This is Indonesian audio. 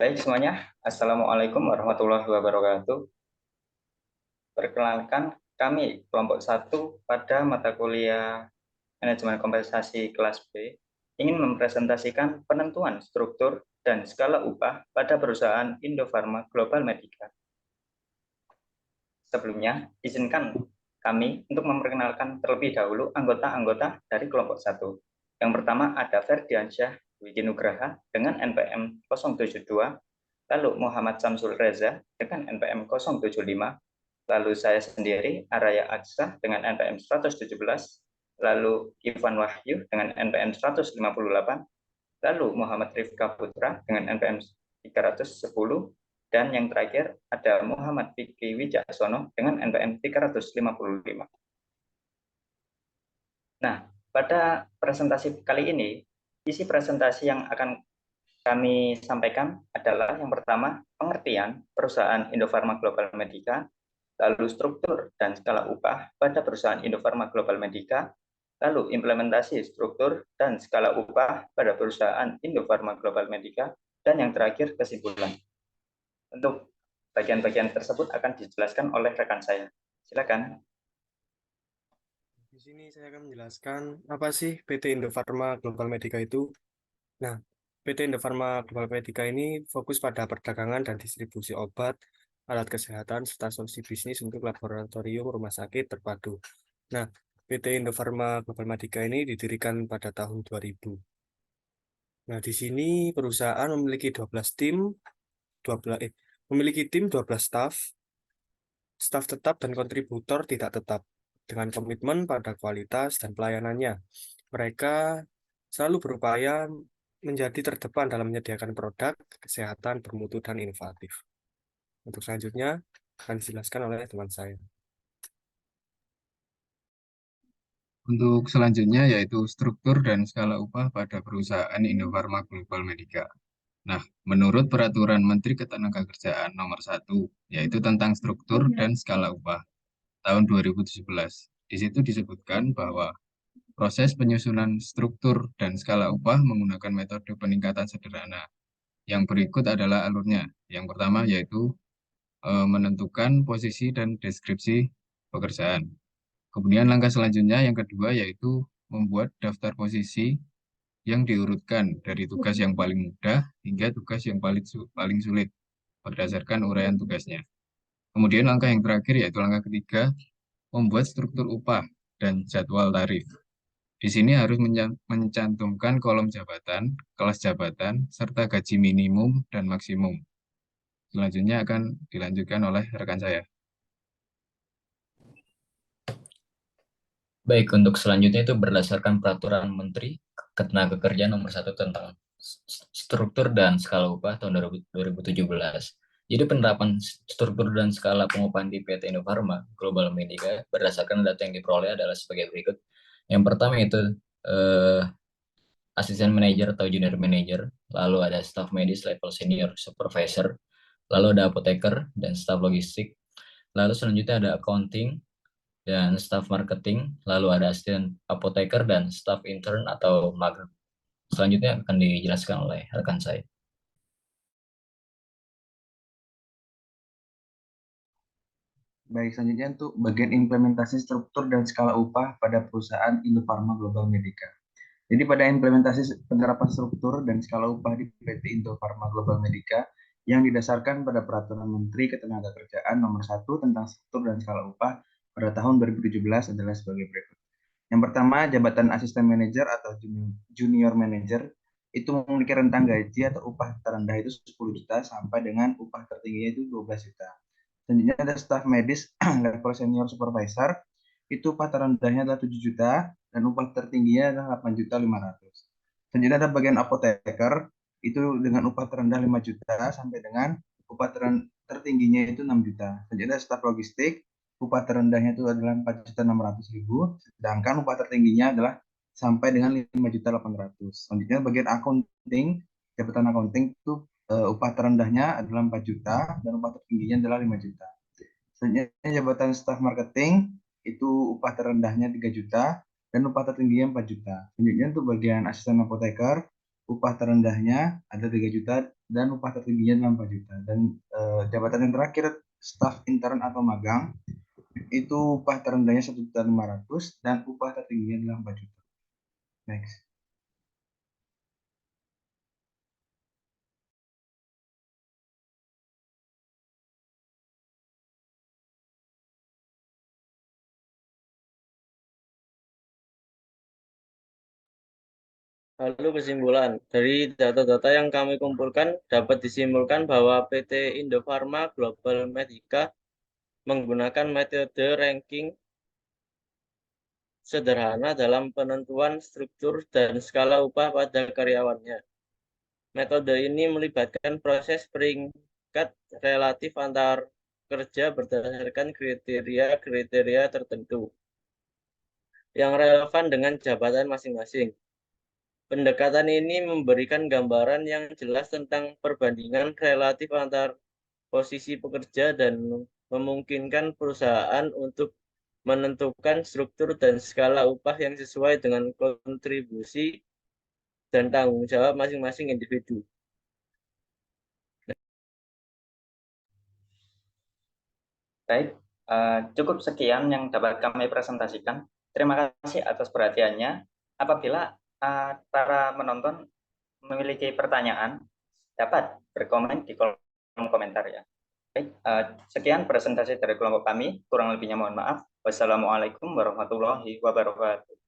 Baik semuanya, Assalamualaikum warahmatullahi wabarakatuh. Perkenalkan, kami kelompok 1 pada mata kuliah Manajemen Kompensasi kelas B ingin mempresentasikan penentuan struktur dan skala upah pada perusahaan Indofarma Global Medica. Sebelumnya, izinkan kami untuk memperkenalkan terlebih dahulu anggota-anggota dari kelompok 1. Yang pertama ada Ferdiansyah Widinugraha dengan NPM 072, lalu Muhammad Samsul Reza dengan NPM 075, lalu saya sendiri Araya Aksa dengan NPM 117, lalu Ivan Wahyu dengan NPM 158, lalu Muhammad Rifka Putra dengan NPM 310, dan yang terakhir ada Muhammad Fikri Wijaksono dengan NPM 355. Nah, pada presentasi kali ini, isi presentasi yang akan kami sampaikan adalah yang pertama, pengertian perusahaan Indofarma Global Medica, lalu struktur dan skala upah pada perusahaan Indofarma Global Medica, lalu implementasi struktur dan skala upah pada perusahaan Indofarma Global Medica, dan yang terakhir kesimpulan. Untuk bagian-bagian tersebut akan dijelaskan oleh rekan saya. Silakan. Di sini saya akan menjelaskan apa sih PT Indofarma Global Medica itu. Nah, PT Indofarma Global Medica ini fokus pada perdagangan dan distribusi obat, alat kesehatan, serta solusi bisnis untuk laboratorium rumah sakit terpadu. Nah, PT Indofarma Global Medica ini didirikan pada tahun 2000. Nah, di sini perusahaan memiliki 12 tim, 12 memiliki tim 12 staf tetap dan kontributor tidak tetap, dengan komitmen pada kualitas dan pelayanannya. Mereka selalu berupaya menjadi terdepan dalam menyediakan produk kesehatan bermutu dan inovatif. Untuk selanjutnya akan dijelaskan oleh teman saya. Untuk selanjutnya yaitu struktur dan skala upah pada perusahaan Indofarma Global Medica. Nah, menurut Peraturan Menteri Ketenagakerjaan Nomor 1, yaitu tentang struktur dan skala upah tahun 2017. Di situ disebutkan bahwa proses penyusunan struktur dan skala upah menggunakan metode peningkatan sederhana. Yang berikut adalah alurnya. Yang pertama yaitu menentukan posisi dan deskripsi pekerjaan. Kemudian langkah selanjutnya yang kedua yaitu membuat daftar posisi yang diurutkan dari tugas yang paling mudah hingga tugas yang paling sulit berdasarkan uraian tugasnya. Kemudian langkah yang terakhir yaitu langkah ketiga, membuat struktur upah dan jadwal tarif. Di sini harus mencantumkan kolom jabatan, kelas jabatan, serta gaji minimum dan maksimum. Selanjutnya akan dilanjutkan oleh rekan saya. Baik, untuk selanjutnya itu berdasarkan Peraturan Menteri Ketenagakerjaan Nomor 1 tentang struktur dan skala upah tahun 2017. Jadi penerapan struktur dan skala pengupahan di PT Indofarma Global Medica berdasarkan data yang diperoleh adalah sebagai berikut. Yang pertama itu eh, asisten manajer atau junior manager, lalu ada staff medis level senior supervisor, lalu ada apoteker dan staff logistik, lalu selanjutnya ada accounting dan staff marketing, lalu ada asisten apoteker dan staff intern atau magang. Selanjutnya akan dijelaskan oleh rekan saya. Baik, selanjutnya untuk bagian implementasi struktur dan skala upah pada perusahaan Indofarma Global Medica. Jadi pada implementasi penerapan struktur dan skala upah di PT Indofarma Global Medica yang didasarkan pada Peraturan Menteri Ketenagakerjaan Nomor 1 tentang struktur dan skala upah pada tahun 2017 adalah sebagai berikut. Yang pertama, jabatan asisten manajer atau junior manager itu memiliki rentang gaji atau upah terendah itu 10 juta sampai dengan upah tertingginya itu 12 juta. Selanjutnya ada staf medis level senior supervisor, itu upah terendahnya adalah 7 juta dan upah tertingginya adalah 8.500.000. Selanjutnya ada bagian apoteker, itu dengan upah terendah 5 juta sampai dengan upah tertingginya itu 6 juta. Selanjutnya ada staf logistik, upah terendahnya itu adalah 4.600.000, sedangkan upah tertingginya adalah sampai dengan 5.800.000. Selanjutnya bagian accounting, jabatan accounting itu upah terendahnya adalah 4 juta dan upah tertingginya adalah 5 juta. Selanjutnya jabatan staf marketing itu upah terendahnya 3 juta dan upah tertingginya 4 juta. Selanjutnya untuk bagian asisten apoteker, upah terendahnya ada 3 juta dan upah tertingginya adalah 4 juta. Dan jabatan yang terakhir staf intern atau magang itu upah terendahnya 1.500.000 dan upah tertingginya adalah 4 juta. Next. Lalu kesimpulan, dari data-data yang kami kumpulkan dapat disimpulkan bahwa PT Indofarma Global Medica menggunakan metode ranking sederhana dalam penentuan struktur dan skala upah pada karyawannya. Metode ini melibatkan proses peringkat relatif antar kerja berdasarkan kriteria-kriteria tertentu yang relevan dengan jabatan masing-masing. Pendekatan ini memberikan gambaran yang jelas tentang perbandingan relatif antar posisi pekerja dan memungkinkan perusahaan untuk menentukan struktur dan skala upah yang sesuai dengan kontribusi dan tanggung jawab masing-masing individu. Baik, cukup sekian yang dapat kami presentasikan. Terima kasih atas perhatiannya. Apabila para penonton memiliki pertanyaan, dapat berkomen di kolom komentar ya. Baik, sekian presentasi dari kelompok kami. Kurang lebihnya mohon maaf. Wassalamualaikum warahmatullahi wabarakatuh.